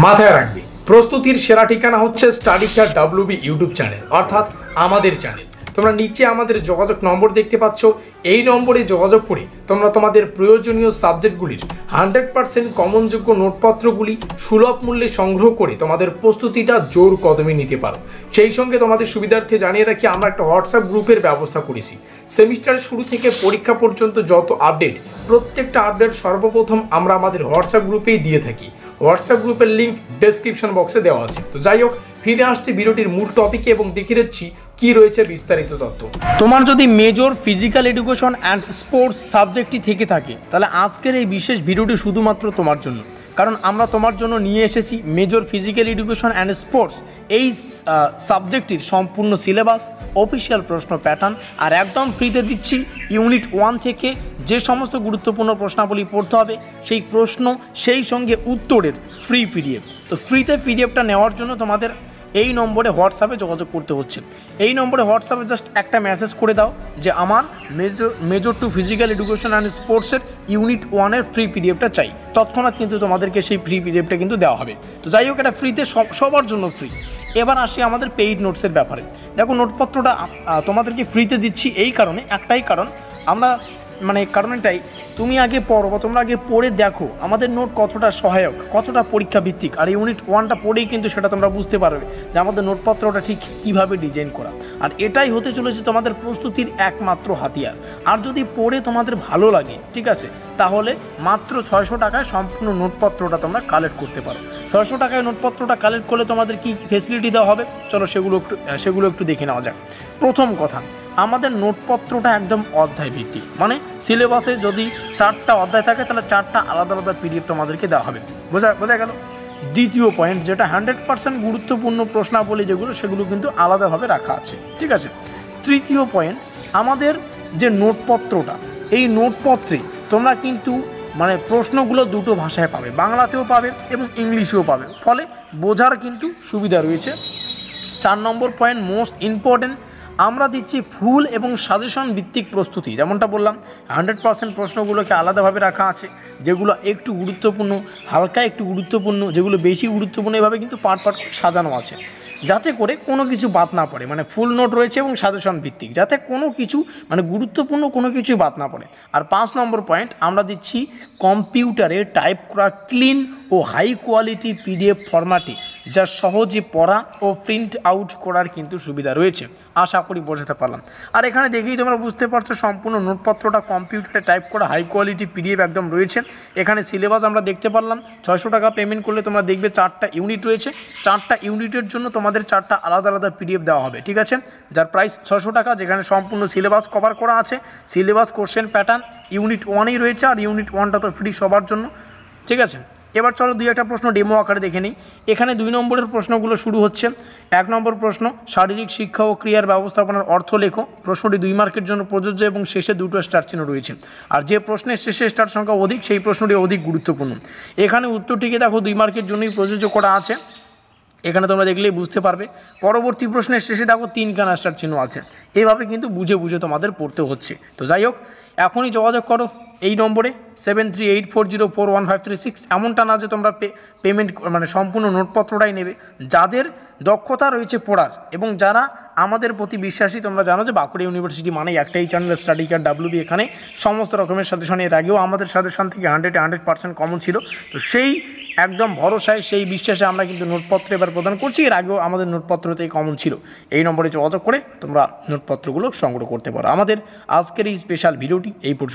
মাথায় রাখবে, প্রস্তুতির সেরা ঠিকানা হচ্ছে স্টাডিকার ডাব্লিউবি ইউটিউব চ্যানেল, অর্থাৎ আমাদের চ্যানেল। তোমরা নিচে আমাদের যোগাযোগ নম্বর দেখতে পাচ্ছ, এই নম্বরে যোগাযোগ করে তোমরা তোমাদের প্রয়োজনীয় সাবজেক্টগুলির 100% কমনযোগ্য নোটপত্রগুলি সুলভ মূল্যে সংগ্রহ করে তোমাদের প্রস্তুতিটা জোর কদমে নিতে পারো। সেই সঙ্গে তোমাদের সুবিধার্থে জানিয়ে রাখি, আমরা একটা হোয়াটসঅ্যাপ গ্রুপের ব্যবস্থা করেছি। সেমিস্টারের শুরু থেকে পরীক্ষা পর্যন্ত যত আপডেট, প্রত্যেকটা আপডেট সর্বপ্রথম আমরা আমাদের হোয়াটসঅ্যাপ গ্রুপেই দিয়ে থাকি। হোয়াটসঅ্যাপ গ্রুপের লিঙ্ক ডেসক্রিপশন বক্সে দেওয়া আছে। তো যাই হোক, ফিরে আসছি ভিডিওটির মূল টপিকে এবং দেখিয়ে দিচ্ছি কি রয়েছে বিস্তারিত তথ্য। তোমার যদি major physical education and sports সাবজেক্টটি থেকে থাকে, তাহলে আজকের এই বিশেষ ভিডিওটি শুধুমাত্র তোমার জন্য। কারণ আমরা তোমার জন্য নিয়ে এসেছি major physical education and sports এই সাবজেক্টটির সম্পূর্ণ সিলেবাস, অফিসিয়াল প্রশ্ন প্যাটার্ন, আর একদম ফ্রিতে দিচ্ছি ইউনিট 1 থেকে যে সমস্ত গুরুত্বপূর্ণ প্রশ্নাবলী পড়তে হবে সেই প্রশ্ন, সেই সঙ্গে উত্তরের ফ্রি পিডিএফ। তো ফ্রিতে পিডিএফটা নেওয়ার জন্য তোমাদের এই নম্বরে হোয়াটসঅ্যাপে যোগাযোগ করতে হচ্ছে। এই নম্বরে হোয়াটসঅ্যাপে জাস্ট একটা মেসেজ করে দাও যে আমার major two physical education and স্পোর্টসের ইউনিট 1-এর ফ্রি পিডিএফটা চাই। তৎক্ষণাৎ কিন্তু তোমাদেরকে সেই ফ্রি পিডিএফটা কিন্তু দেওয়া হবে। তো যাই হোক, এটা ফ্রিতে, সবার জন্য ফ্রি। এবার আসি আমাদের পেইড নোটসের ব্যাপারে। দেখো, নোটপত্রটা তোমাদেরকে ফ্রিতে দিচ্ছি এই কারণে, একটাই কারণ, আমরা কারণ এটাই, তুমি আগে পড়ো বা তোমরা আগে পড়ে দেখো আমাদের নোট কতটা সহায়ক, কতটা পরীক্ষা ভিত্তিক। আর ইউনিট 1টা পড়েই কিন্তু সেটা তোমরা বুঝতে পারবে যে আমাদের নোটপত্রটা ঠিক কীভাবে ডিজাইন করা। আর এটাই হতে চলেছে তোমাদের প্রস্তুতির একমাত্র হাতিয়ার। আর যদি পড়ে তোমাদের ভালো লাগে, ঠিক আছে, তাহলে মাত্র 600 টাকায় সম্পূর্ণ নোটপত্রটা তোমরা কালেক্ট করতে পারো। 600 টাকায় নোটপত্রটা কালেক্ট করলে তোমাদের কী ফেসিলিটি দেওয়া হবে, চলো সেগুলো একটু দেখে নেওয়া যাক। প্রথম কথা, আমাদের নোটপত্রটা একদম অধ্যায় ভিত্তিক, সিলেবাসে যদি 4টা অধ্যায় থাকে তাহলে 4টা আলাদা আলাদা পিডিএফ তোমাদেরকে দেওয়া হবে। বোঝা গেল? দ্বিতীয় পয়েন্ট, যেটা 100% গুরুত্বপূর্ণ প্রশ্নাবলী সেগুলো কিন্তু আলাদাভাবে রাখা আছে, ঠিক আছে। তৃতীয় পয়েন্ট, আমাদের যে নোটপত্রটা, এই নোটপত্রে তোমরা কিন্তু প্রশ্নগুলো দুটো ভাষায় পাবে, বাংলাতেও পাবে এবং ইংলিশেও পাবে, ফলে বোঝার কিন্তু সুবিধা রয়েছে। 4 নম্বর পয়েন্ট, মোস্ট ইম্পর্টেন্ট, আমরা দিচ্ছি ফুল এবং সাজেশন ভিত্তিক প্রস্তুতি। যেমনটা বললাম, 100% প্রশ্নগুলোকে আলাদাভাবে রাখা আছে, যেগুলো একটু গুরুত্বপূর্ণ, হালকা একটু গুরুত্বপূর্ণ, যেগুলো বেশি গুরুত্বপূর্ণ, এভাবে কিন্তু পার্ট করে সাজানো আছে, যাতে করে কোনো কিছু বাদ না পড়ে। ফুল নোট রয়েছে এবং সাজেশন ভিত্তিক, যাতে কোনো কিছু গুরুত্বপূর্ণ কোনো কিছুই বাদ না পড়ে। আর 5 নম্বর পয়েন্ট, আমরা দিচ্ছি কম্পিউটারে টাইপ করা ক্লিন ও হাই কোয়ালিটি পিডিএফ ফরম্যাটে, যা সহজে পড়া ও প্রিন্ট আউট করার কিন্তু সুবিধা রয়েছে। আশা করি বোঝাতে পারলাম। আর এখানে দেখেই তোমরা বুঝতে পারছো সম্পূর্ণ নোটপত্রটা কম্পিউটারে টাইপ করা হাই কোয়ালিটি পিডিএফ একদম রয়েছে। এখানে সিলেবাস আমরা দেখতে পারলাম, 600 টাকা পেমেন্ট করলে তোমরা দেখবে 4টা ইউনিট রয়েছে। 4টা ইউনিটের জন্য তোমাদের 4টা আলাদা আলাদা পিডিএফ দেওয়া হবে, ঠিক আছে, যার প্রাইস 600 টাকা, যেখানে সম্পূর্ণ সিলেবাস কভার করা আছে। সিলেবাস, কোশ্চেন প্যাটার্ন ইউনিট 1-এই রয়েছে, আর ইউনিট 1টা তো ফ্রি সবার জন্য, ঠিক আছে। এবার চলো 2-একটা প্রশ্ন ডেমো আকারে দেখে নিই। এখানে 2 নম্বরের প্রশ্নগুলো শুরু হচ্ছে। 1 নম্বর প্রশ্ন, শারীরিক শিক্ষা ও ক্রিয়ার ব্যবস্থাপনার অর্থ লেখো। প্রশ্নটি 2 মার্কের জন্য প্রযোজ্য এবং শেষে 2টো স্টার চিহ্ন রয়েছে। আর যে প্রশ্নের শেষে স্টার সংখ্যা অধিক, সেই প্রশ্নটি অধিক গুরুত্বপূর্ণ। এখানে উত্তরটিকে দেখো 2 মার্কের জন্যই প্রযোজ্য করা আছে, এখানে তোমরা দেখলেই বুঝতে পারবে। পরবর্তী প্রশ্নের শেষে দেখো 3খানা স্টার চিহ্ন আছে। এইভাবে কিন্তু বুঝে তোমাদের পড়তে হচ্ছে। তো যাই হোক, এখনই যোগাযোগ করো এই নম্বরে 7384041536। এমনটা না যে তোমরা পেমেন্ট সম্পূর্ণ নোটপত্রটাই নেবে। যাদের দক্ষতা রয়েছে পড়ার এবং যারা আমাদের প্রতি বিশ্বাসী, তোমরা জানো যে বাঁকুড়া ইউনিভার্সিটি একটাই চ্যানেল, স্টাডিকার ডাব্লিউবি। এখানে সমস্ত রকমের সাজেশন, এর আগেও আমাদের সাজেশন থেকে 100% কমন ছিল। তো সেই একদম ভরসায়, সেই বিশ্বাসে আমরা কিন্তু নোটপত্র এবার প্রদান করছি। এর আগেও আমাদের নোটপত্রতেই কমন ছিল। এই নম্বরে যোগাযোগ করে তোমরা নোটপত্রগুলো সংগ্রহ করতে পারো। আমাদের আজকের এই স্পেশাল ভিডিওটি এই পর্যন্ত।